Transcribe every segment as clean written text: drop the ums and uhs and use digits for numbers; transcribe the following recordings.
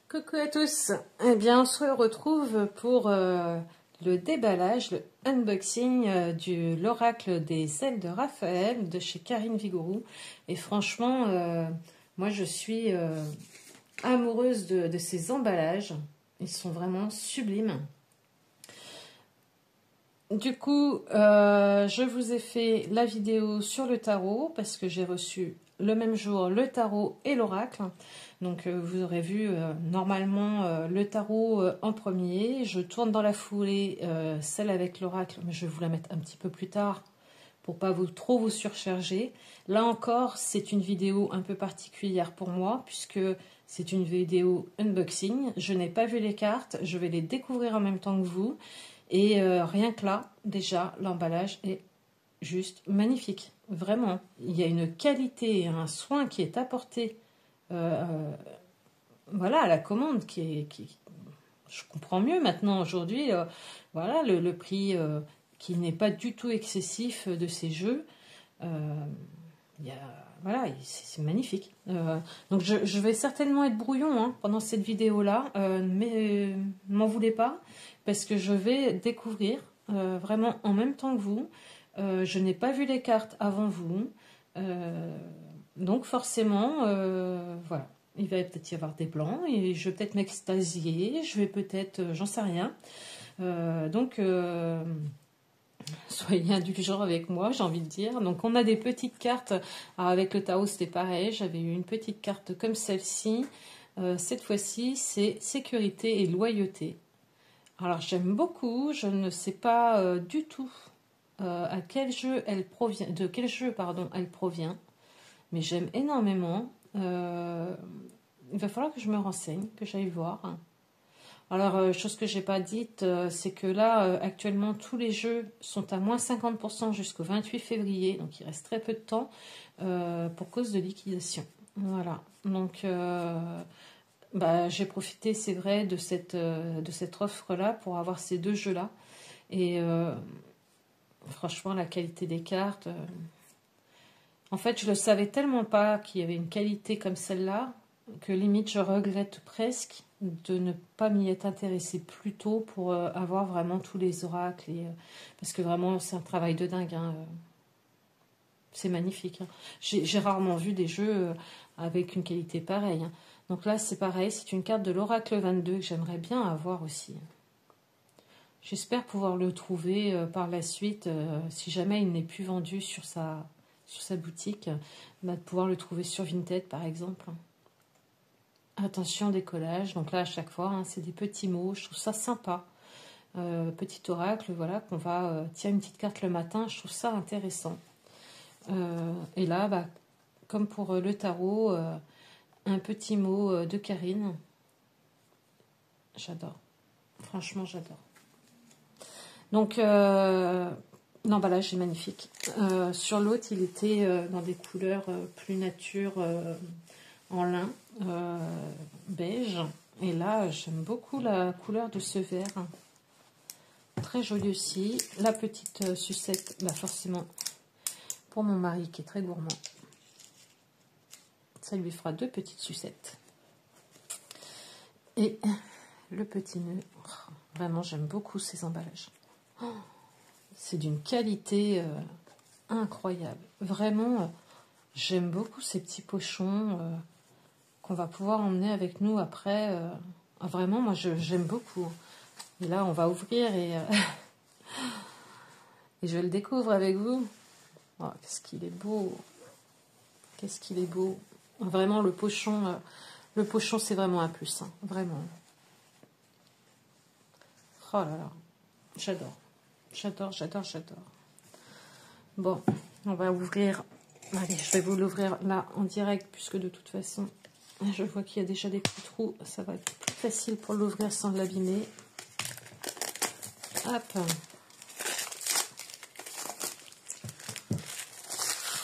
Coucou à tous, eh bien on se retrouve pour le déballage, le unboxing de l'oracle des ailes de Raphaël de chez Karine Vigouroux. Et franchement, moi je suis amoureuse de ces emballages, ils sont vraiment sublimes. Du coup, je vous ai fait la vidéo sur le tarot parce que j'ai reçu le même jour le tarot et l'oracle. Donc vous aurez vu normalement le tarot en premier. Je tourne dans la foulée celle avec l'oracle, mais je vais vous la mettre un petit peu plus tard pour pas trop vous surcharger. Là encore, c'est une vidéo un peu particulière pour moi puisque c'est une vidéo unboxing. Je n'ai pas vu les cartes, je vais les découvrir en même temps que vous. Et rien que là, déjà, l'emballage est juste magnifique. Vraiment, il y a une qualité et un soin qui est apporté voilà, à la commande je comprends mieux maintenant aujourd'hui. Voilà, le prix qui n'est pas du tout excessif de ces jeux. Voilà, c'est magnifique. Donc je vais certainement être brouillon hein, pendant cette vidéo-là, mais m'en voulez pas, parce que je vais découvrir vraiment en même temps que vous. Je n'ai pas vu les cartes avant vous, donc forcément, voilà. Il va peut-être y avoir des blancs, et je vais peut-être m'extasier, je vais peut-être, j'en sais rien. Donc soyez indulgents avec moi, j'ai envie de dire. Donc on a des petites cartes. Alors, avec le tarot c'était pareil, j'avais eu une petite carte comme celle-ci. Cette fois-ci c'est sécurité et loyauté. Alors j'aime beaucoup, je ne sais pas du tout à quel jeu elle provient, de quel jeu pardon elle provient, mais j'aime énormément. Il va falloir que je me renseigne, que j'aille voir. Alors, chose que j'ai pas dite, c'est que là, actuellement, tous les jeux sont à moins 50% jusqu'au 28 février, donc il reste très peu de temps pour cause de liquidation. Voilà, donc j'ai profité, c'est vrai, de cette offre-là pour avoir ces deux jeux-là. Et franchement, la qualité des cartes... En fait, je ne le savais tellement pas qu'il y avait une qualité comme celle-là, que limite je regrette presque de ne pas m'y être intéressée plus tôt pour avoir vraiment tous les oracles. Parce que vraiment, c'est un travail de dingue. Hein. C'est magnifique. Hein. J'ai rarement vu des jeux avec une qualité pareille. Hein. Donc là, c'est pareil. C'est une carte de l'oracle 22 que j'aimerais bien avoir aussi. J'espère pouvoir le trouver par la suite, si jamais il n'est plus vendu sur sa boutique, de pouvoir le trouver sur Vinted par exemple. Attention décollage, donc là à chaque fois hein, c'est des petits mots, je trouve ça sympa. Petit oracle, voilà, qu'on va tirer une petite carte le matin, je trouve ça intéressant. Et là, comme pour le tarot, un petit mot de Karine. J'adore, franchement j'adore. Donc l'emballage est magnifique. Sur l'autre, il était dans des couleurs plus nature, en lin, beige. Et là, j'aime beaucoup la couleur de ce vert. Très joli aussi. La petite sucette, forcément, pour mon mari qui est très gourmand. Ça lui fera 2 petites sucettes. Et le petit nœud. Oh, vraiment, j'aime beaucoup ces emballages. Oh, c'est d'une qualité incroyable. Vraiment, j'aime beaucoup ces petits pochons qu'on va pouvoir emmener avec nous après. Vraiment, moi, j'aime beaucoup. Et là, on va ouvrir et je le découvre avec vous. Oh, qu'est-ce qu'il est beau. Qu'est-ce qu'il est beau. Vraiment, le pochon, c'est vraiment un plus. Hein, vraiment. Oh là là. J'adore. J'adore, j'adore, j'adore. Bon, on va ouvrir. Allez, je vais vous l'ouvrir là en direct, puisque de toute façon, je vois qu'il y a déjà des petits trous. Ça va être plus facile pour l'ouvrir sans l'abîmer. Hop.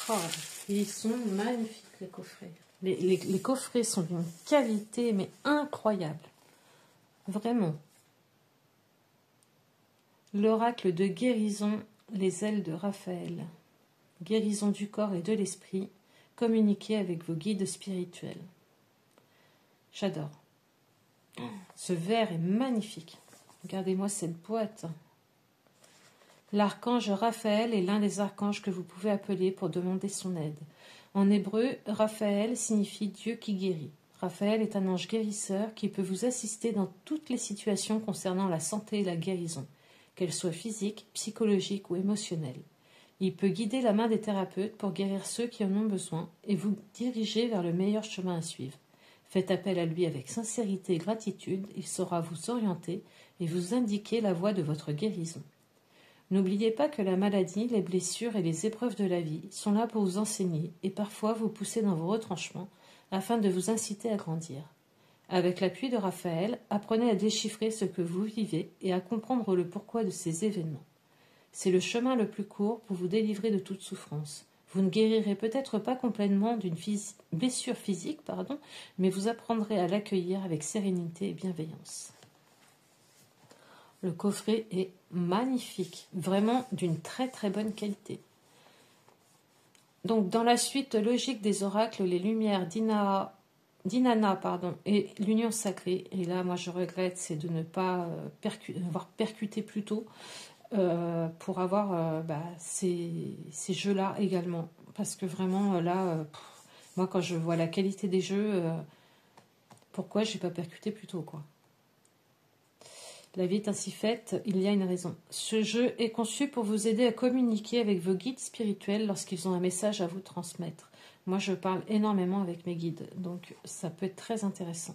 Oh, ils sont magnifiques, les coffrets. Les coffrets sont d'une qualité, mais incroyable. Vraiment. L'oracle de guérison, les ailes de Raphaël. Guérison du corps et de l'esprit, communiquer avec vos guides spirituels. J'adore. Ce verre est magnifique. Regardez-moi cette boîte. L'archange Raphaël est l'un des archanges que vous pouvez appeler pour demander son aide. En hébreu, Raphaël signifie Dieu qui guérit. Raphaël est un ange guérisseur qui peut vous assister dans toutes les situations concernant la santé et la guérison, qu'elles soient physiques, psychologiques ou émotionnelles. Il peut guider la main des thérapeutes pour guérir ceux qui en ont besoin et vous diriger vers le meilleur chemin à suivre. Faites appel à lui avec sincérité et gratitude, il saura vous orienter et vous indiquer la voie de votre guérison. N'oubliez pas que la maladie, les blessures et les épreuves de la vie sont là pour vous enseigner et parfois vous pousser dans vos retranchements afin de vous inciter à grandir. Avec l'appui de Raphaël, apprenez à déchiffrer ce que vous vivez et à comprendre le pourquoi de ces événements. C'est le chemin le plus court pour vous délivrer de toute souffrance. Vous ne guérirez peut-être pas complètement d'une blessure physique, mais vous apprendrez à l'accueillir avec sérénité et bienveillance. Le coffret est magnifique, vraiment d'une très très bonne qualité. Donc dans la suite logique des oracles, les lumières d'Inanna et l'union sacrée, et là moi je regrette, c'est de ne pas avoir percuté plus tôt pour avoir ces jeux-là également. Parce que vraiment là, moi quand je vois la qualité des jeux, pourquoi j'ai pas percuté plus tôt quoi. La vie est ainsi faite, il y a une raison. Ce jeu est conçu pour vous aider à communiquer avec vos guides spirituels lorsqu'ils ont un message à vous transmettre. Moi, je parle énormément avec mes guides, donc ça peut être très intéressant.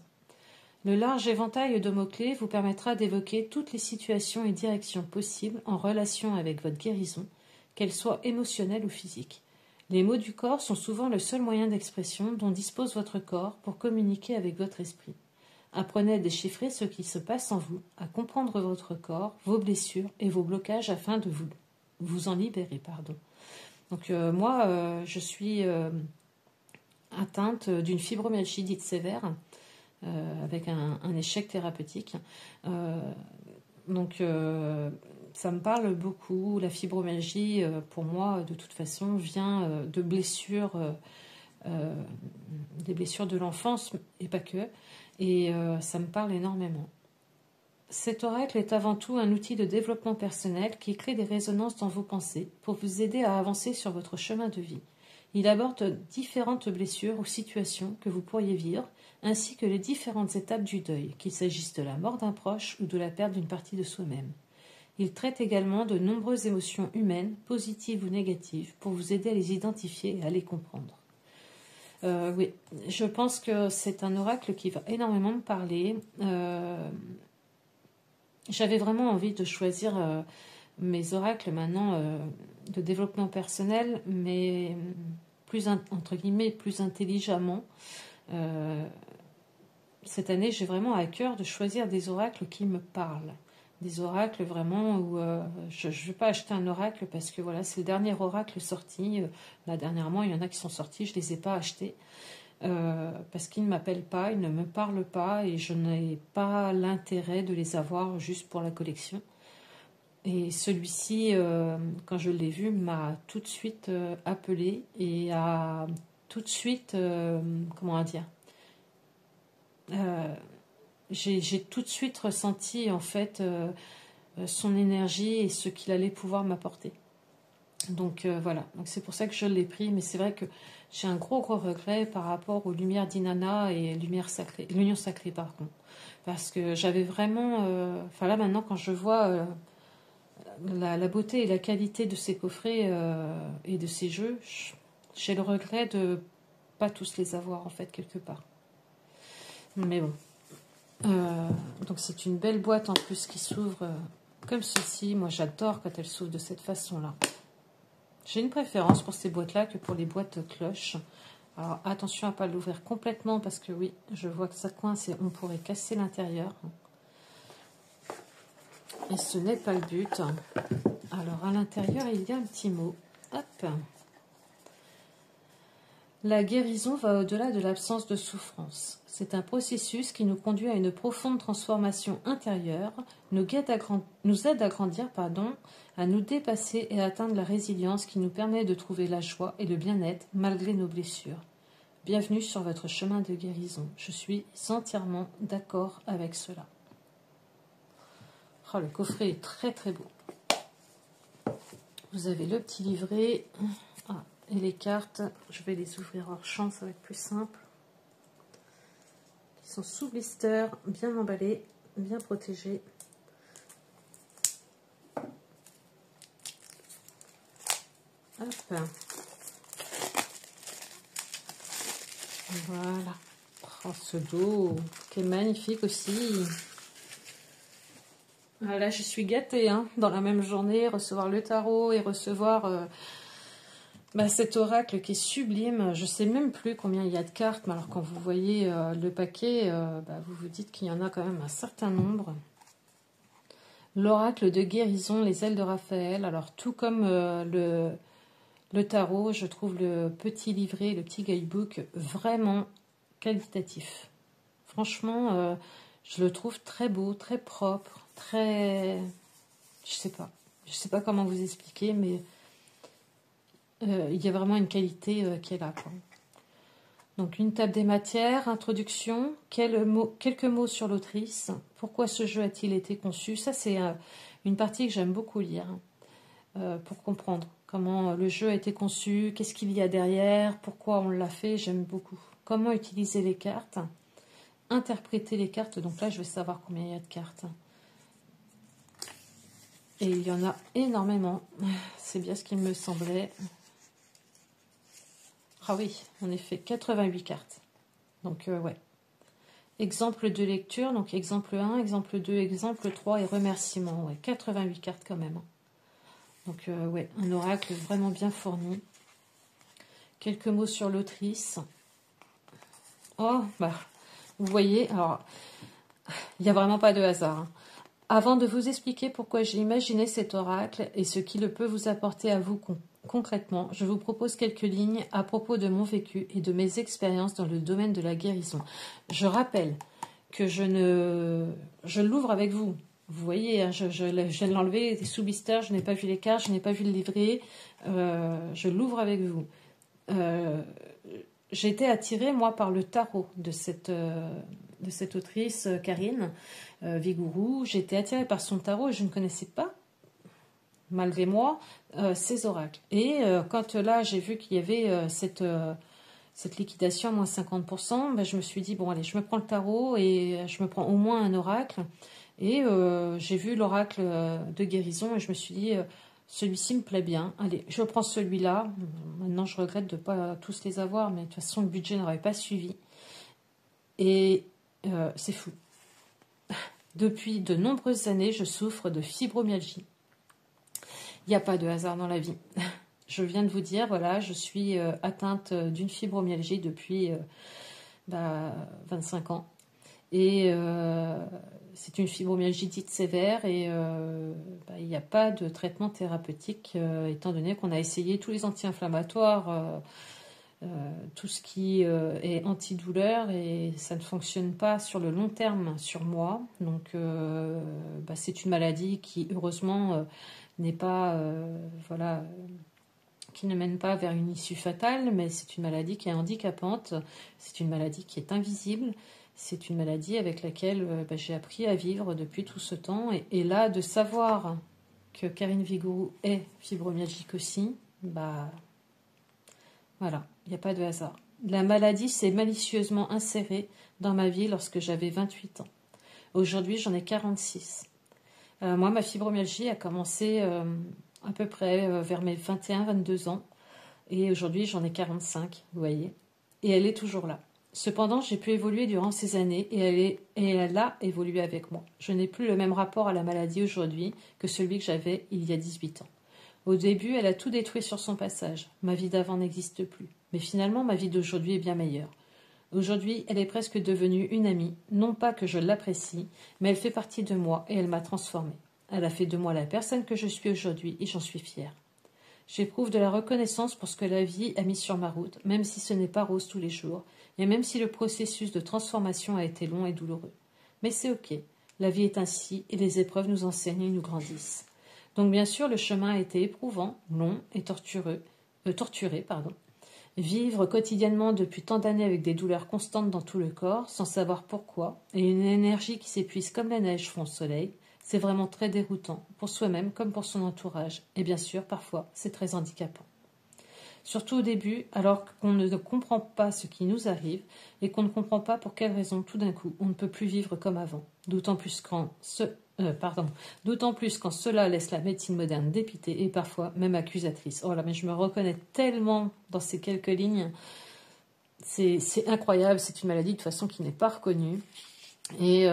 Le large éventail de mots-clés vous permettra d'évoquer toutes les situations et directions possibles en relation avec votre guérison, qu'elles soient émotionnelles ou physiques. Les mots du corps sont souvent le seul moyen d'expression dont dispose votre corps pour communiquer avec votre esprit. Apprenez à déchiffrer ce qui se passe en vous, à comprendre votre corps, vos blessures et vos blocages afin de vous en libérer. Donc moi, je suis atteinte d'une fibromyalgie dite sévère, avec un échec thérapeutique. Donc ça me parle beaucoup. La fibromyalgie, pour moi, de toute façon, vient de blessures, des blessures de l'enfance, et pas que. Et ça me parle énormément. Cet oracle est avant tout un outil de développement personnel qui crée des résonances dans vos pensées pour vous aider à avancer sur votre chemin de vie. Il aborde différentes blessures ou situations que vous pourriez vivre, ainsi que les différentes étapes du deuil, qu'il s'agisse de la mort d'un proche ou de la perte d'une partie de soi-même. Il traite également de nombreuses émotions humaines, positives ou négatives, pour vous aider à les identifier et à les comprendre. Oui, je pense que c'est un oracle qui va énormément me parler. J'avais vraiment envie de choisir mes oracles maintenant de développement personnel, mais plus entre guillemets plus intelligemment. Cette année, j'ai vraiment à cœur de choisir des oracles qui me parlent. Des oracles vraiment où je ne vais pas acheter un oracle parce que voilà, c'est le dernier oracle sorti. Là, dernièrement, il y en a qui sont sortis, je ne les ai pas achetés parce qu'ils ne m'appellent pas, ils ne me parlent pas et je n'ai pas l'intérêt de les avoir juste pour la collection. Et celui-ci, quand je l'ai vu, m'a tout de suite appelé et a tout de suite, comment dire, j'ai tout de suite ressenti en fait son énergie et ce qu'il allait pouvoir m'apporter. Donc voilà, donc c'est pour ça que je l'ai pris, mais c'est vrai que j'ai un gros regret par rapport aux lumières d'Inanna et l'union sacrée par contre, parce que j'avais vraiment, là maintenant quand je vois la beauté et la qualité de ces coffrets et de ces jeux, j'ai le regret de pas tous les avoir en fait quelque part. Mais bon. Donc c'est une belle boîte en plus qui s'ouvre comme ceci. Moi j'adore quand elle s'ouvre de cette façon-là. J'ai une préférence pour ces boîtes-là que pour les boîtes cloches. Alors attention à ne pas l'ouvrir complètement parce que oui, je vois que ça coince et on pourrait casser l'intérieur. Et ce n'est pas le but. Alors à l'intérieur il y a un petit mot. Hop. La guérison va au-delà de l'absence de souffrance. C'est un processus qui nous conduit à une profonde transformation intérieure, nous aide à grandir, à nous dépasser et à atteindre la résilience qui nous permet de trouver la joie et le bien-être malgré nos blessures. Bienvenue sur votre chemin de guérison. Je suis entièrement d'accord avec cela. Oh, le coffret est très très beau. Vous avez le petit livret et les cartes. Je vais les ouvrir hors champ, ça va être plus simple. Ils sont sous blister, bien emballés, bien protégés. Hop. Voilà. Oh, ce dos qui est magnifique aussi. Là, je suis gâtée, hein, dans la même journée, recevoir le tarot et recevoir cet oracle qui est sublime. Je ne sais même plus combien il y a de cartes, mais alors quand vous voyez le paquet, vous vous dites qu'il y en a quand même un certain nombre. L'oracle de guérison, les ailes de Raphaël. Alors, tout comme le tarot, je trouve le petit livret, le petit guidebook vraiment qualitatif. Franchement, je le trouve très beau, très propre, très... Je sais pas comment vous expliquer, mais il y a vraiment une qualité qui est là, quoi. Donc, une table des matières, introduction, quelques mots sur l'autrice. Pourquoi ce jeu a-t-il été conçu? Ça, c'est une partie que j'aime beaucoup lire, pour comprendre comment le jeu a été conçu, qu'est-ce qu'il y a derrière, pourquoi on l'a fait, j'aime beaucoup. Comment utiliser les cartes, interpréter les cartes. Donc là, je vais savoir combien il y a de cartes. Et il y en a énormément. C'est bien ce qu'il me semblait. Ah oui, en effet, 88 cartes. Donc, ouais. Exemple de lecture, donc exemple 1, exemple 2, exemple 3 et remerciements. Ouais, 88 cartes quand même. Donc, ouais, un oracle vraiment bien fourni. Quelques mots sur l'autrice. Oh, vous voyez, alors, il n'y a vraiment pas de hasard. Avant de vous expliquer pourquoi j'ai imaginé cet oracle et ce qu'il peut vous apporter à vous concrètement, je vous propose quelques lignes à propos de mon vécu et de mes expériences dans le domaine de la guérison. Je rappelle que je l'ouvre avec vous. Vous voyez, hein, je viens de l'enlever sous blister, je n'ai pas vu les cartes, je n'ai pas vu le livret. Je l'ouvre avec vous. J'ai été attirée, moi, par le tarot de cette autrice, Karine Vigouroux. J'ai été attirée par son tarot et je ne connaissais pas, malgré moi, ces oracles. Et quand là, j'ai vu qu'il y avait cette liquidation à moins 50%, je me suis dit, bon, allez, je me prends le tarot et je me prends au moins un oracle. Et j'ai vu l'oracle de guérison et je me suis dit, celui-ci me plaît bien. Allez, je prends celui-là. Maintenant, je regrette de ne pas tous les avoir, mais de toute façon, le budget n'aurait pas suivi. Et c'est fou. Depuis de nombreuses années, je souffre de fibromyalgie. Il n'y a pas de hasard dans la vie. Je viens de vous dire, voilà, je suis atteinte d'une fibromyalgie depuis 25 ans. Et c'est une fibromyalgie dite sévère et il n'y a pas de traitement thérapeutique étant donné qu'on a essayé tous les anti-inflammatoires, tout ce qui est antidouleur et ça ne fonctionne pas sur le long terme sur moi. Donc c'est une maladie qui heureusement n'est pas qui ne mène pas vers une issue fatale, mais c'est une maladie qui est handicapante, c'est une maladie qui est invisible. C'est une maladie avec laquelle j'ai appris à vivre depuis tout ce temps. Et là, de savoir que Karine Vigouroux est fibromyalgique aussi, voilà, il n'y a pas de hasard. La maladie s'est malicieusement insérée dans ma vie lorsque j'avais 28 ans. Aujourd'hui, j'en ai 46. Moi, ma fibromyalgie a commencé à peu près vers mes 21-22 ans. Et aujourd'hui, j'en ai 45, vous voyez. Et elle est toujours là. Cependant, j'ai pu évoluer durant ces années et elle a évolué avec moi. Je n'ai plus le même rapport à la maladie aujourd'hui que celui que j'avais il y a 18 ans. Au début, elle a tout détruit sur son passage. Ma vie d'avant n'existe plus. Mais finalement, ma vie d'aujourd'hui est bien meilleure. Aujourd'hui, elle est presque devenue une amie. Non pas que je l'apprécie, mais elle fait partie de moi et elle m'a transformée. Elle a fait de moi la personne que je suis aujourd'hui et j'en suis fière. J'éprouve de la reconnaissance pour ce que la vie a mis sur ma route, même si ce n'est pas rose tous les jours, et même si le processus de transformation a été long et douloureux. Mais c'est ok, la vie est ainsi, et les épreuves nous enseignent et nous grandissent. Donc bien sûr, le chemin a été éprouvant, long et torturé, Vivre quotidiennement depuis tant d'années avec des douleurs constantes dans tout le corps, sans savoir pourquoi, et une énergie qui s'épuise comme la neige fond le soleil, c'est vraiment très déroutant, pour soi-même comme pour son entourage. Et bien sûr, parfois, c'est très handicapant. Surtout au début, alors qu'on ne comprend pas ce qui nous arrive et qu'on ne comprend pas pour quelle raison, tout d'un coup, on ne peut plus vivre comme avant. D'autant plus quand cela laisse la médecine moderne dépitée et parfois même accusatrice. Oh là, mais je me reconnais tellement dans ces quelques lignes. C'est incroyable, c'est une maladie de toute façon qui n'est pas reconnue. Et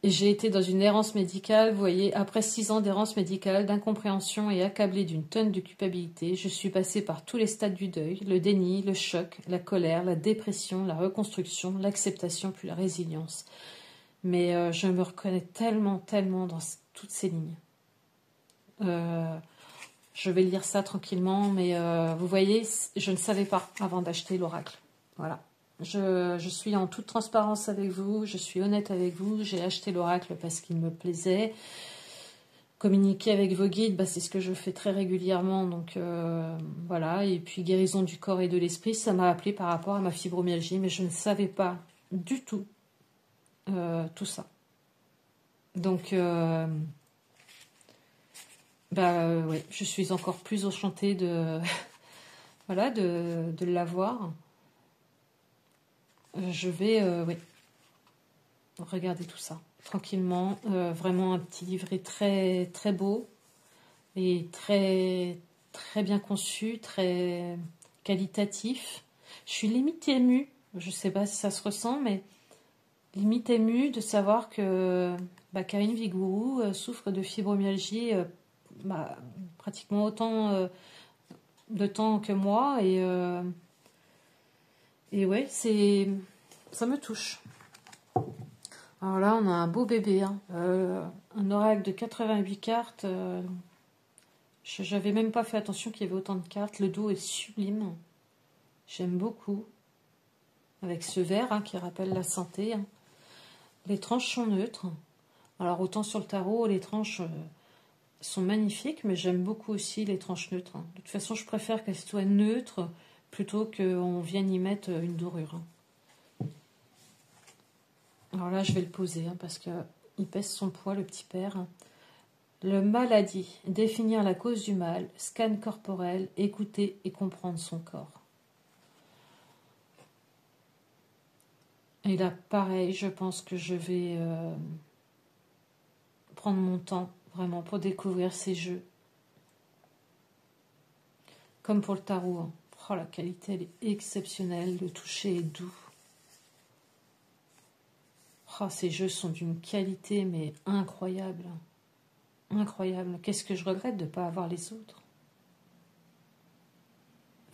j'ai été dans une errance médicale, vous voyez, après 6 ans d'errance médicale, d'incompréhension et accablée d'une tonne de culpabilité, je suis passée par tous les stades du deuil, le déni, le choc, la colère, la dépression, la reconstruction, l'acceptation, puis la résilience. Mais je me reconnais tellement, tellement dans toutes ces lignes. Je vais lire ça tranquillement, mais vous voyez, je ne savais pas avant d'acheter l'oracle. Voilà. Je suis en toute transparence avec vous, je suis honnête avec vous, j'ai acheté l'oracle parce qu'il me plaisait. Communiquer avec vos guides, c'est ce que je fais très régulièrement, donc voilà. Et puis guérison du corps et de l'esprit, ça m'a appelé par rapport à ma fibromyalgie, mais je ne savais pas du tout tout ça. Donc ouais, je suis encore plus enchantée de voilà de l'avoir. Je vais regarder tout ça tranquillement. Vraiment un petit livret très très beau et très très bien conçu, très qualitatif. Je suis limite émue. Je sais pas si ça se ressent, mais limite émue de savoir que Karine Vigourou souffre de fibromyalgie pratiquement autant de temps que moi et ouais, ça me touche. Alors là, on a un beau bébé, hein. Un oracle de 88 cartes. J'avais même pas fait attention qu'il y avait autant de cartes. Le dos est sublime. J'aime beaucoup. Avec ce vert qui rappelle la santé. Hein. Les tranches sont neutres. Alors autant sur le tarot, les tranches sont magnifiques, mais j'aime beaucoup aussi les tranches neutres. Hein. De toute façon, je préfère qu'elles soient neutres plutôt qu'on vienne y mettre une dorure. Alors là, je vais le poser parce qu'il pèse son poids, le petit père. Le maladie, définir la cause du mal, scan corporel, écouter et comprendre son corps. Et là, pareil, je pense que je vais prendre mon temps vraiment pour découvrir ces jeux. Comme pour le tarot. Hein. Oh, la qualité, elle est exceptionnelle. Le toucher est doux. Oh, ces jeux sont d'une qualité, mais incroyable. Incroyable. Qu'est-ce que je regrette de ne pas avoir les autres.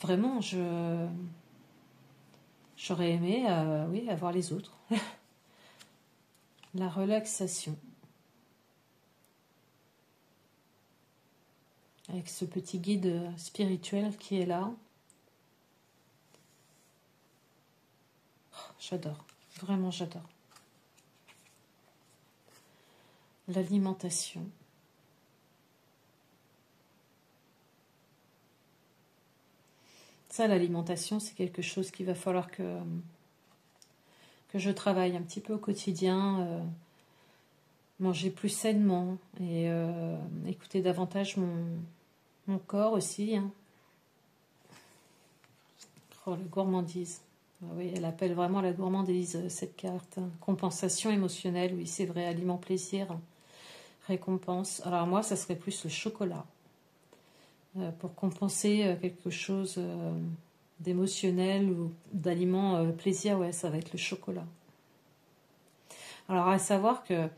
Vraiment, j'aurais aimé oui, avoir les autres. La relaxation. Avec ce petit guide spirituel qui est là. Oh, j'adore. Vraiment, j'adore. L'alimentation. Ça, l'alimentation, c'est quelque chose qu'il va falloir que je travaille un petit peu au quotidien. Manger plus sainement et écouter davantage mon corps aussi. Hein. Oh, la gourmandise. Ah oui, elle appelle vraiment la gourmandise, cette carte. Compensation émotionnelle, oui, c'est vrai. Aliment plaisir, récompense. Alors moi, ça serait plus le chocolat. Pour compenser quelque chose d'émotionnel ou d'aliment plaisir, ouais, ça va être le chocolat. Alors à savoir que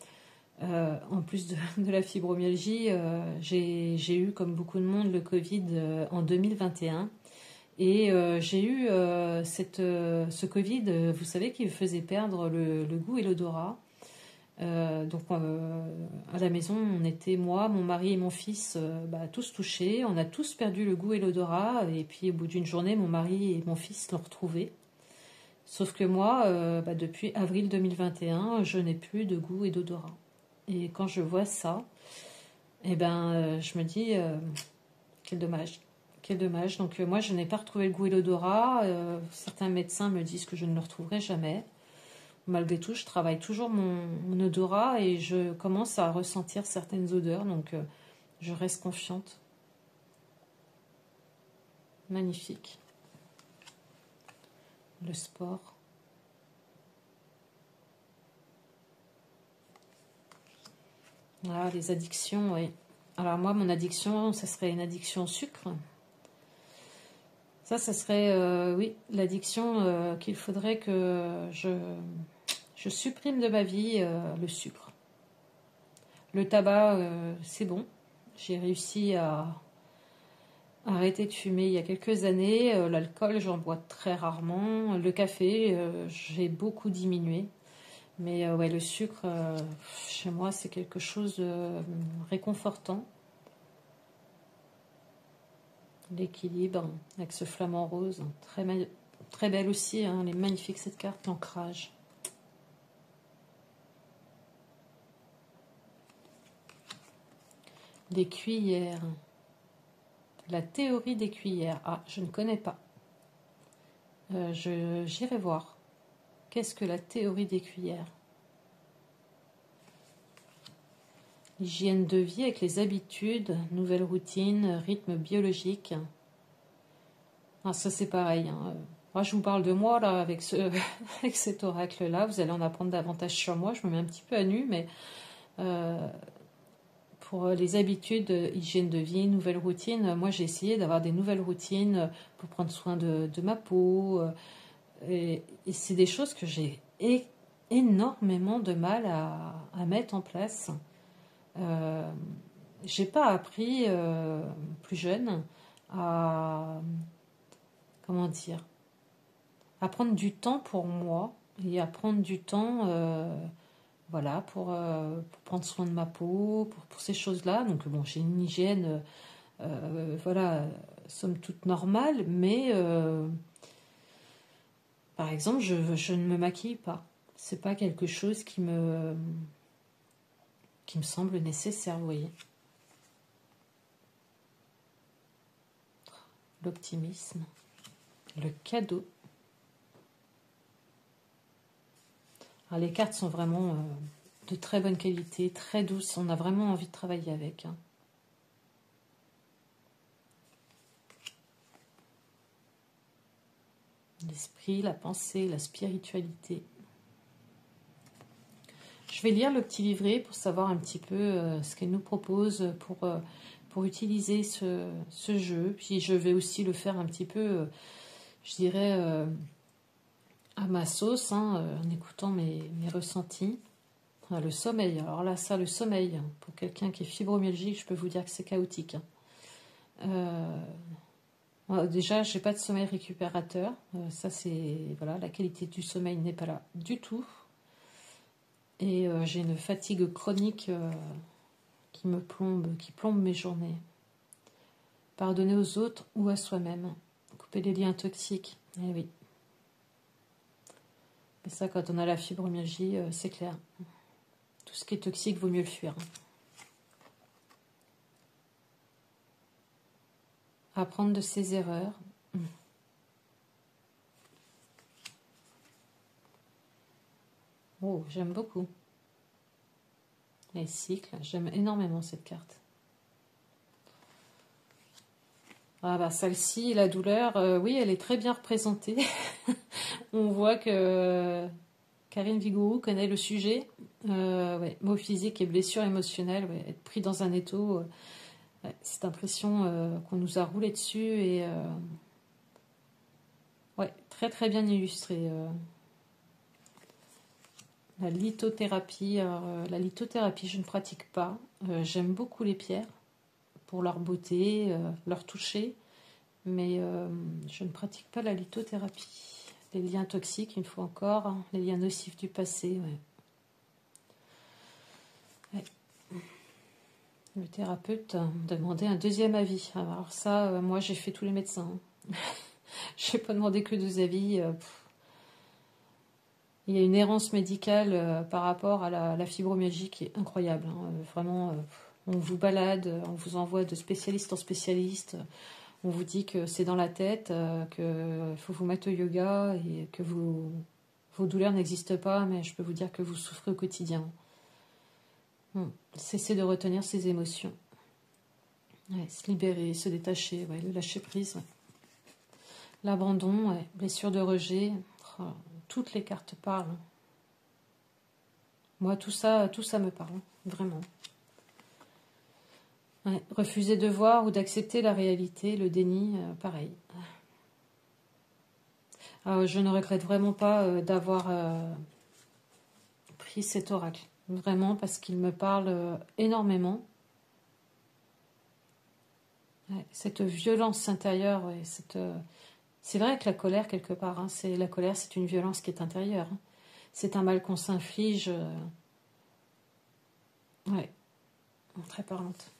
en plus de la fibromyalgie, j'ai eu comme beaucoup de monde le Covid en 2021 et j'ai eu ce Covid, vous savez, qui me faisait perdre le goût et l'odorat. Donc à la maison, on était moi, mon mari et mon fils tous touchés. On a tous perdu le goût et l'odorat. Et puis au bout d'une journée, mon mari et mon fils l'ont retrouvé. Sauf que moi, depuis avril 2021, je n'ai plus de goût et d'odorat. Et quand je vois ça, je me dis quel dommage. quel dommage. Donc moi, je n'ai pas retrouvé le goût et l'odorat. Certains médecins me disent que je ne le retrouverai jamais. Malgré tout, je travaille toujours mon odorat et je commence à ressentir certaines odeurs. Donc je reste confiante. Magnifique. Le sport. Ah, les addictions, oui. Alors moi, mon addiction, ça serait une addiction au sucre. Ça serait, oui, l'addiction qu'il faudrait que je supprime de ma vie, le sucre. Le tabac, c'est bon. J'ai réussi à arrêter de fumer il y a quelques années. L'alcool, j'en bois très rarement. Le café, j'ai beaucoup diminué. Mais ouais, le sucre, chez moi, c'est quelque chose de réconfortant. L'équilibre avec ce flamant rose, très belle aussi, hein, elle est magnifique cette carte, l'ancrage. Des cuillères. La théorie des cuillères. Ah, je ne connais pas. J'irai voir. Qu'est-ce que la théorie des cuillères? Hygiène de vie avec les habitudes, nouvelles routines, rythme biologique. Ah, ça c'est pareil. Hein. Moi, je vous parle de moi là avec avec cet oracle-là. Vous allez en apprendre davantage sur moi. Je me mets un petit peu à nu, mais pour les habitudes, hygiène de vie, nouvelles routines, moi j'ai essayé d'avoir des nouvelles routines pour prendre soin de ma peau. Et c'est des choses que j'ai énormément de mal à mettre en place. J'ai pas appris plus jeune à comment dire, à prendre du temps pour moi et à prendre du temps voilà pour prendre soin de ma peau, pour ces choses-là. Donc bon, j'ai une hygiène voilà, somme toute normale, mais par exemple, je ne me maquille pas. C'est pas quelque chose qui me semble nécessaire, vous voyez. L'optimisme, le cadeau. Alors, les cartes sont vraiment de très bonne qualité, très douces. On a vraiment envie de travailler avec. Hein. L'esprit, la pensée, la spiritualité. Je vais lire le petit livret pour savoir un petit peu ce qu'elle nous propose pour utiliser ce jeu. Puis je vais aussi le faire un petit peu, je dirais, à ma sauce, hein, en écoutant mes ressentis. Enfin, le sommeil, alors là, ça, le sommeil, pour quelqu'un qui est fibromyalgique, je peux vous dire que c'est chaotique. Déjà, j'ai pas de sommeil récupérateur. Ça, c'est voilà, la qualité du sommeil n'est pas là du tout. Et j'ai une fatigue chronique qui plombe mes journées. Pardonner aux autres ou à soi-même. Couper les liens toxiques. Eh oui. Mais ça, quand on a la fibromyalgie, c'est clair. Tout ce qui est toxique, vaut mieux le fuir. Apprendre de ses erreurs. Oh, j'aime beaucoup. Les cycles, j'aime énormément cette carte. Ah bah celle-ci, la douleur, oui, elle est très bien représentée. On voit que Karine Vigourou connaît le sujet. Ouais, mots physiques et blessures émotionnelles, ouais, être pris dans un étau, ouais, cette impression qu'on nous a roulé dessus et ouais, très très bien illustré. La lithothérapie, alors, la lithothérapie, je ne pratique pas. J'aime beaucoup les pierres pour leur beauté, leur toucher, mais je ne pratique pas la lithothérapie. Les liens toxiques, une fois encore, hein, les liens nocifs du passé, ouais. Ouais. Le thérapeute demandait un deuxième avis. Alors ça, moi j'ai fait tous les médecins. Hein. Je n'ai pas demandé que 2 avis. Il y a une errance médicale par rapport à la fibromyalgie qui est incroyable. Hein. Vraiment, on vous balade, on vous envoie de spécialiste en spécialiste. On vous dit que c'est dans la tête, qu'il faut vous mettre au yoga et que vos douleurs n'existent pas, mais je peux vous dire que vous souffrez au quotidien. Cessez de retenir ces émotions. Ouais, se libérer, se détacher, ouais, le lâcher prise. Ouais. L'abandon, ouais, blessure de rejet, oh, toutes les cartes parlent. Moi, tout ça me parle, vraiment. Ouais, refuser de voir ou d'accepter la réalité, le déni, pareil. Je ne regrette vraiment pas d'avoir pris cet oracle, vraiment, parce qu'il me parle énormément. Ouais, cette violence intérieure, ouais, c'est vrai que la colère, quelque part, hein, la colère, c'est une violence qui est intérieure. Hein. C'est un mal qu'on s'inflige. Ouais, très parlante.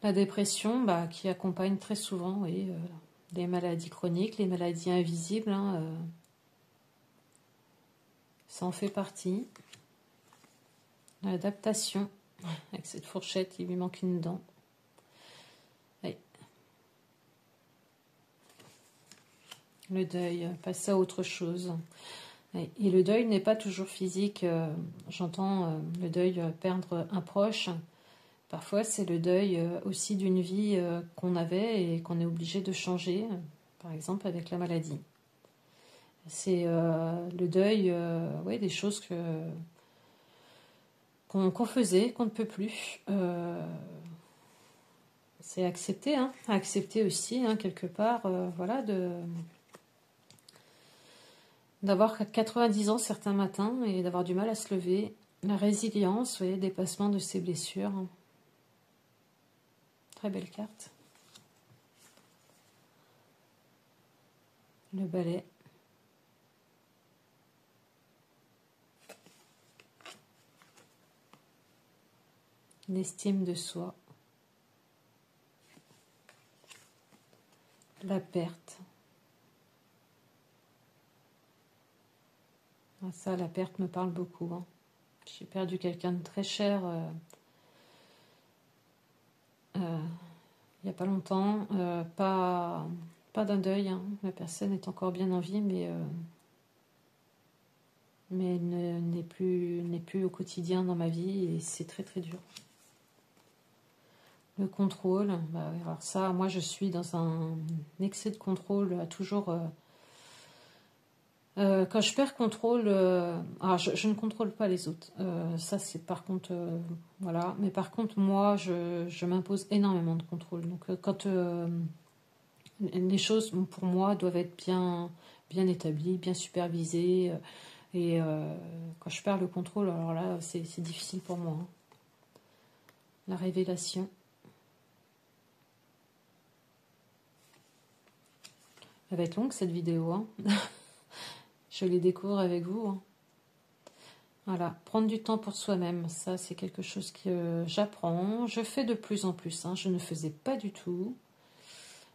La dépression, qui accompagne très souvent, oui, les maladies chroniques, les maladies invisibles, hein, ça en fait partie. L'adaptation, avec cette fourchette, il lui manque une dent. Oui. Le deuil, passer à autre chose. Oui. Et le deuil n'est pas toujours physique. J'entends le deuil perdre un proche. Parfois, c'est le deuil aussi d'une vie qu'on avait et qu'on est obligé de changer, par exemple avec la maladie. C'est le deuil ouais, des choses qu'on faisait, qu'on ne peut plus. C'est accepter, hein, accepter aussi, hein, quelque part, voilà, d'avoir 90 ans certains matins et d'avoir du mal à se lever. La résilience, oui, dépassement de ses blessures. Très belle carte. Le balai. L'estime de soi. La perte. Ça, la perte me parle beaucoup. Hein. J'ai perdu quelqu'un de très cher il n'y a pas longtemps. Pas d'un deuil. Hein. La personne est encore bien en vie, mais n'est plus au quotidien dans ma vie et c'est très très dur. Le contrôle, alors ça, moi je suis dans un excès de contrôle à toujours. Quand je perds contrôle, je ne contrôle pas les autres. Ça c'est par contre, voilà. Mais par contre moi, je m'impose énormément de contrôle. Donc quand les choses pour moi doivent être bien établies, bien supervisées. Et quand je perds le contrôle, alors là, c'est difficile pour moi. Hein. La révélation. Elle va être longue cette vidéo. Hein. Je les découvre avec vous. Hein. Voilà, prendre du temps pour soi-même, ça c'est quelque chose que j'apprends. Je fais de plus en plus. Hein. Je ne faisais pas du tout.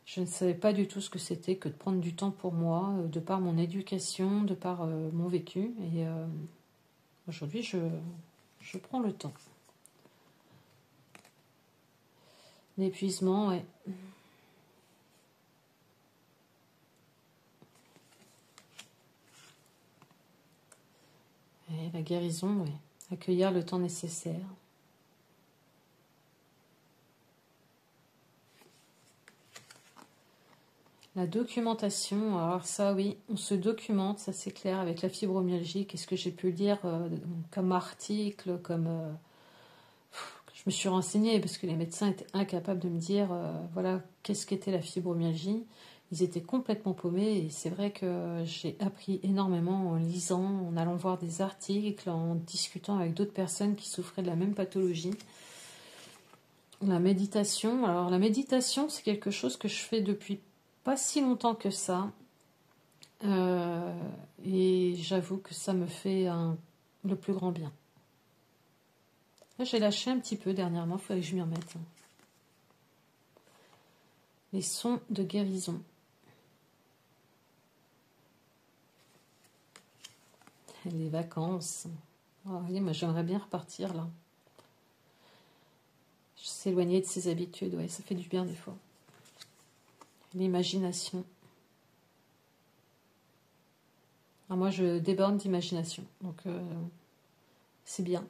Je ne savais pas du tout ce que c'était que de prendre du temps pour moi, de par mon éducation, de par mon vécu. Et aujourd'hui, je prends le temps. L'épuisement, ouais. Et la guérison, oui. Accueillir le temps nécessaire. La documentation, alors ça oui, on se documente, ça c'est clair, avec la fibromyalgie, qu'est-ce que j'ai pu lire comme article, comme... je me suis renseignée parce que les médecins étaient incapables de me dire, voilà, qu'est-ce qu'était la fibromyalgie. Ils étaient complètement paumés et c'est vrai que j'ai appris énormément en lisant, en allant voir des articles, en discutant avec d'autres personnes qui souffraient de la même pathologie. La méditation, alors la méditation c'est quelque chose que je fais depuis pas si longtemps que ça. Et j'avoue que ça me fait le plus grand bien. Là, j'ai lâché un petit peu dernièrement, il faudrait que je m'y remette. Les sons de guérison. Les vacances. Oh, voyez, moi j'aimerais bien repartir là. S'éloigner de ses habitudes, ouais, ça fait du bien des fois. L'imagination. Alors moi, je déborde d'imagination, donc c'est bien.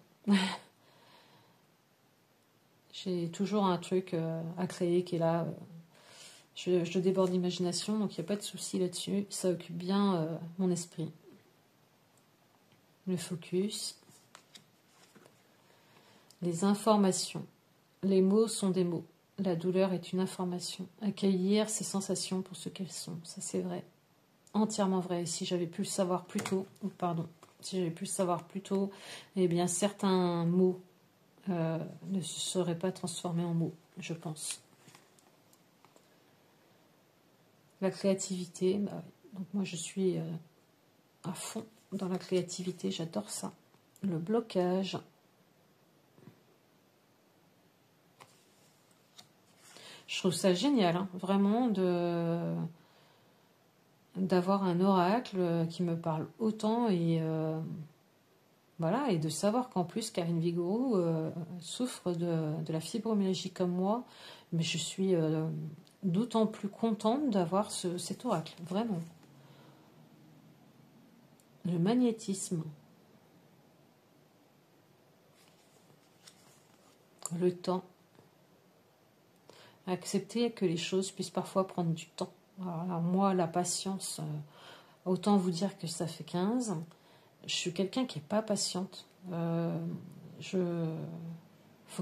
J'ai toujours un truc à créer qui est là. Je déborde d'imagination, donc il n'y a pas de souci là-dessus. Ça occupe bien mon esprit. Le focus. Les informations. Les mots sont des mots. La douleur est une information. Accueillir ces sensations pour ce qu'elles sont. Ça, c'est vrai. Entièrement vrai. Et si j'avais pu le savoir plus tôt, si j'avais pu le savoir plus tôt, eh bien, certains mots ne se seraient pas transformés en mots, je pense. La créativité, bah oui. Donc moi, je suis à fond dans la créativité. J'adore ça. Le blocage. Je trouve ça génial, hein, vraiment, d'avoir un oracle qui me parle autant et voilà, et de savoir qu'en plus Karine Vigouroux souffre de la fibromyalgie comme moi, mais je suis d'autant plus contente d'avoir cet oracle, vraiment. Le magnétisme, le temps. Accepter que les choses puissent parfois prendre du temps. Alors moi, la patience, autant vous dire que ça fait 15. Je suis quelqu'un qui n'est pas patiente. Faut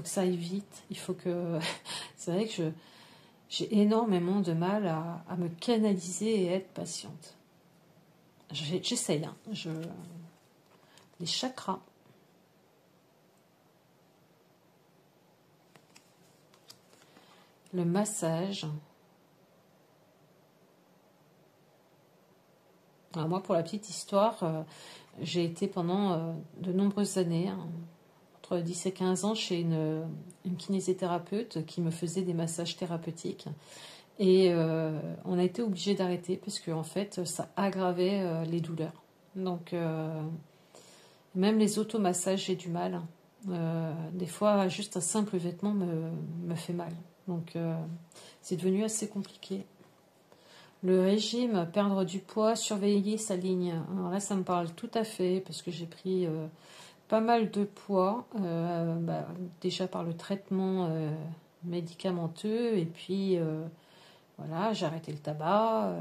que ça aille vite. Il faut que... C'est vrai que j'ai énormément de mal à me canaliser et être patiente. J'essaye. Hein. Les chakras. Le massage. Alors moi, pour la petite histoire, j'ai été pendant de nombreuses années, hein, entre 10 et 15 ans, chez une kinésithérapeute qui me faisait des massages thérapeutiques. Et on a été obligé d'arrêter parce que en fait, ça aggravait les douleurs. Donc, même les automassages, j'ai du mal. Des fois, juste un simple vêtement me fait mal. Donc, c'est devenu assez compliqué. Le régime, perdre du poids, surveiller sa ligne. Alors là, ça me parle tout à fait parce que j'ai pris pas mal de poids, déjà par le traitement médicamenteux, et puis voilà, j'ai arrêté le tabac.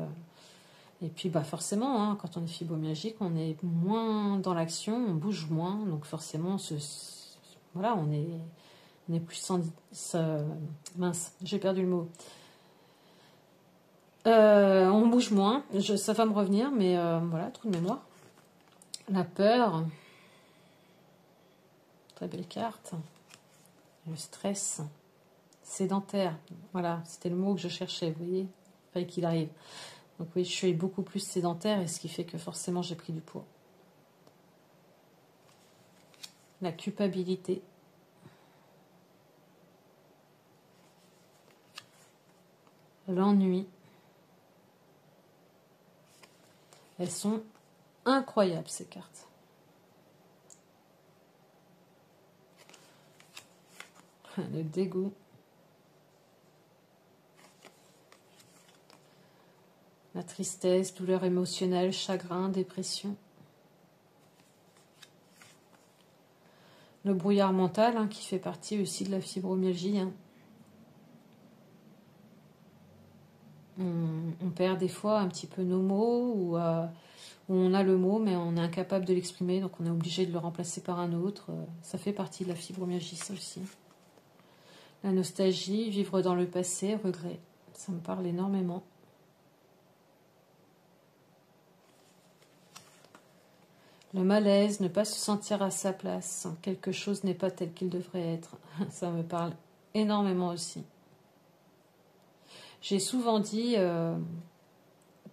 Et puis forcément, hein, quand on est fibromyalgique, on est moins dans l'action, on bouge moins, donc forcément, voilà, on est plus mince, j'ai perdu le mot. On bouge moins, ça va me revenir, mais voilà, trou de mémoire. La peur, très belle carte. Le stress, sédentaire, voilà, c'était le mot que je cherchais, vous voyez, il fallait qu'il arrive. Donc oui, je suis beaucoup plus sédentaire, et ce qui fait que forcément j'ai pris du poids. La culpabilité. L'ennui. Elles sont incroyables, ces cartes. Le dégoût. La tristesse, douleur émotionnelle, chagrin, dépression. Le brouillard mental, hein, qui fait partie aussi de la fibromyalgie. Hein. On perd des fois un petit peu nos mots, ou on a le mot, mais on est incapable de l'exprimer, donc on est obligé de le remplacer par un autre. Ça fait partie de la fibromyalgie, ça aussi. La nostalgie, vivre dans le passé, regret. Ça me parle énormément. Le malaise, ne pas se sentir à sa place. Quelque chose n'est pas tel qu'il devrait être. Ça me parle énormément aussi. J'ai souvent dit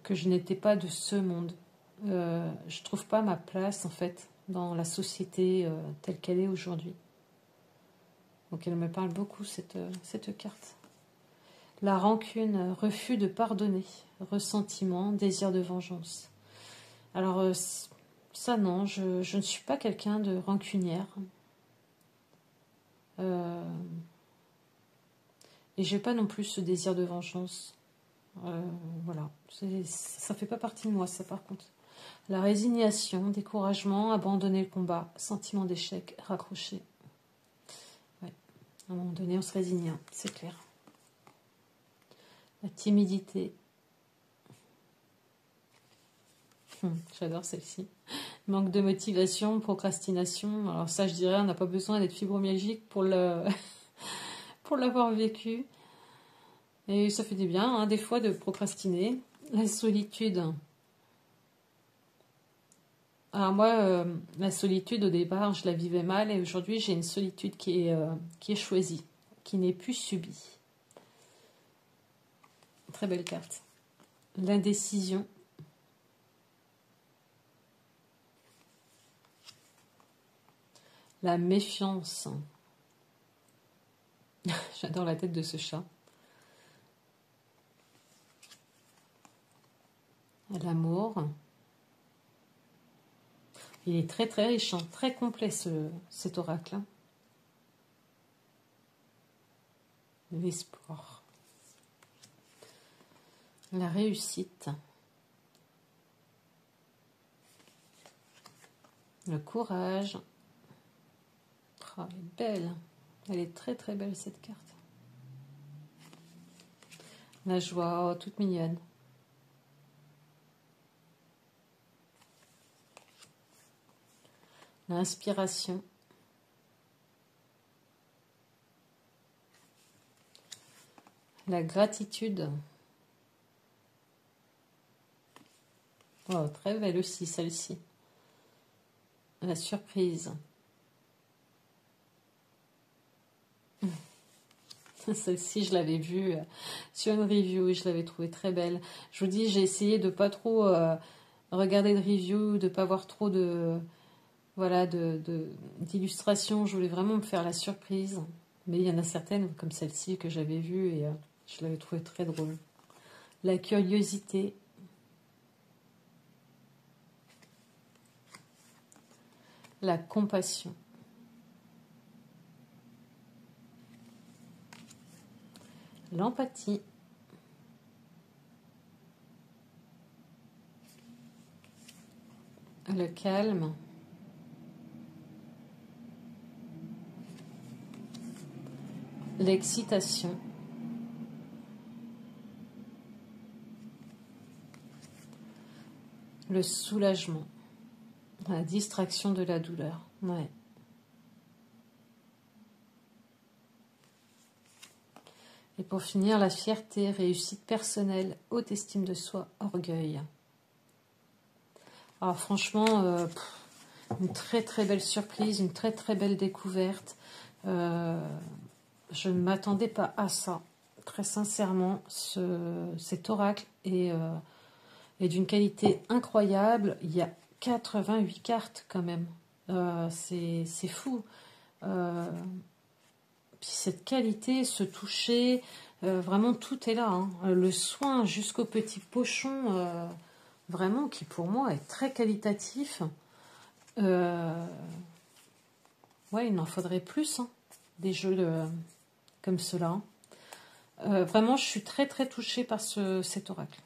que je n'étais pas de ce monde. Je trouve pas ma place, en fait, dans la société telle qu'elle est aujourd'hui. Donc elle me parle beaucoup, cette carte. La rancune, refus de pardonner, ressentiment, désir de vengeance. Alors, ça non, je ne suis pas quelqu'un de rancunière. Et j'ai pas non plus ce désir de vengeance. Voilà, ça fait pas partie de moi, ça par contre. La résignation, découragement, abandonner le combat, sentiment d'échec, raccrocher. Ouais. À un moment donné, on se résigne, hein, c'est clair. La timidité. J'adore celle-ci. Manque de motivation, procrastination. Alors ça, je dirais, on n'a pas besoin d'être fibromyalgique pour pour l'avoir vécu. Et ça fait du bien, hein, des fois, de procrastiner. La solitude. Alors moi, la solitude, au départ, je la vivais mal. Et aujourd'hui, j'ai une solitude qui est choisie, qui n'est plus subie. Très belle carte. L'indécision. La méfiance. J'adore la tête de ce chat. L'amour. Il est très très riche, hein, très complet cet oracle. L'espoir. La réussite. Le courage. Oh, elle est belle. Elle est très très belle cette carte. La joie, oh, toute mignonne. L'inspiration. La gratitude. Oh, très belle aussi celle-ci. La surprise. Celle-ci, je l'avais vue sur une review et je l'avais trouvée très belle. Je vous dis, j'ai essayé de pas trop regarder de review, de pas voir trop de voilà d'illustrations. Je voulais vraiment me faire la surprise. Mais il y en a certaines, comme celle-ci, que j'avais vue et je l'avais trouvée très drôle. La curiosité. La compassion. L'empathie. Le calme. L'excitation. Le soulagement. La distraction de la douleur. Ouais. Et pour finir, la fierté, réussite personnelle, haute estime de soi, orgueil. Alors franchement, une très très belle surprise, une très très belle découverte. Je ne m'attendais pas à ça. Très sincèrement, cet oracle est d'une qualité incroyable. Il y a 88 cartes quand même. C'est fou. Puis cette qualité, ce toucher, vraiment tout est là. Hein. Le soin jusqu'au petit pochon, vraiment qui pour moi est très qualitatif. Ouais, il en faudrait plus, hein, des jeux comme cela. Vraiment, je suis très très touchée par cet oracle.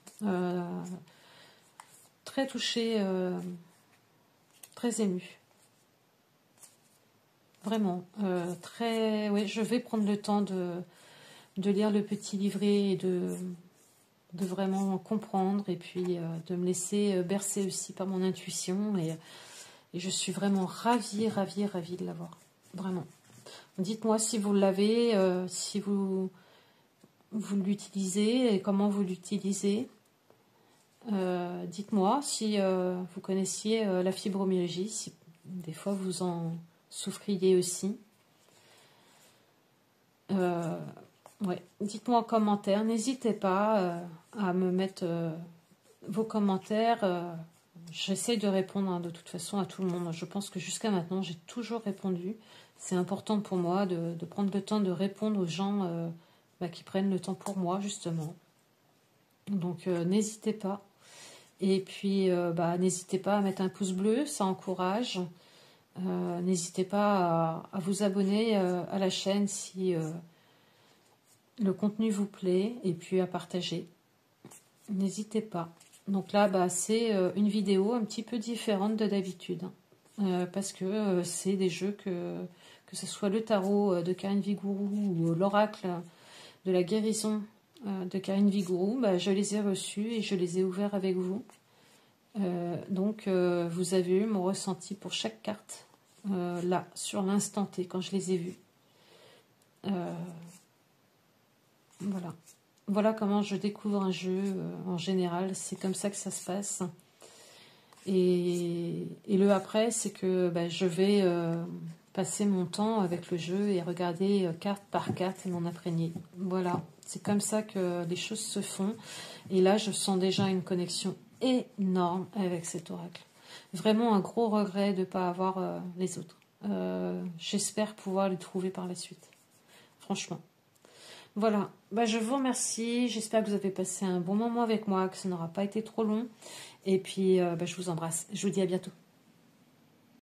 Très touchée, très émue. Vraiment, oui, je vais prendre le temps de lire le petit livret et de vraiment comprendre et puis de me laisser bercer aussi par mon intuition et je suis vraiment ravie de l'avoir. Vraiment. Dites-moi si vous l'avez, si vous l'utilisez et comment vous l'utilisez. Dites-moi si vous connaissiez la fibromyalgie, si des fois vous en souffriez aussi. Ouais. Dites-moi en commentaire, n'hésitez pas à me mettre vos commentaires. J'essaie de répondre de toute façon à tout le monde. Je pense que jusqu'à maintenant, j'ai toujours répondu. C'est important pour moi de prendre le temps de répondre aux gens qui prennent le temps pour moi, justement. Donc, n'hésitez pas. Et puis, n'hésitez pas à mettre un pouce bleu, ça encourage. N'hésitez pas à vous abonner à la chaîne si le contenu vous plaît et puis à partager. N'hésitez pas. Donc là, bah, c'est une vidéo un petit peu différente de d'habitude. Parce que c'est des jeux que ce soit le tarot de Karine Vigourou ou l'oracle de la guérison de Karine Vigourou, bah, je les ai reçus et je les ai ouverts avec vous. Donc vous avez eu mon ressenti pour chaque carte là, sur l'instant T, quand je les ai vus. Voilà. Voilà comment je découvre un jeu en général, c'est comme ça que ça se passe. Et le après, c'est que bah, je vais passer mon temps avec le jeu et regarder carte par carte et m'en imprégner. Voilà, c'est comme ça que les choses se font. Et là, je sens déjà une connexion énorme avec cet oracle. Vraiment un gros regret de ne pas avoir les autres. J'espère pouvoir les trouver par la suite. Franchement. Voilà, bah, je vous remercie. J'espère que vous avez passé un bon moment avec moi, que ça n'aura pas été trop long. Et puis, bah, je vous embrasse. Je vous dis à bientôt.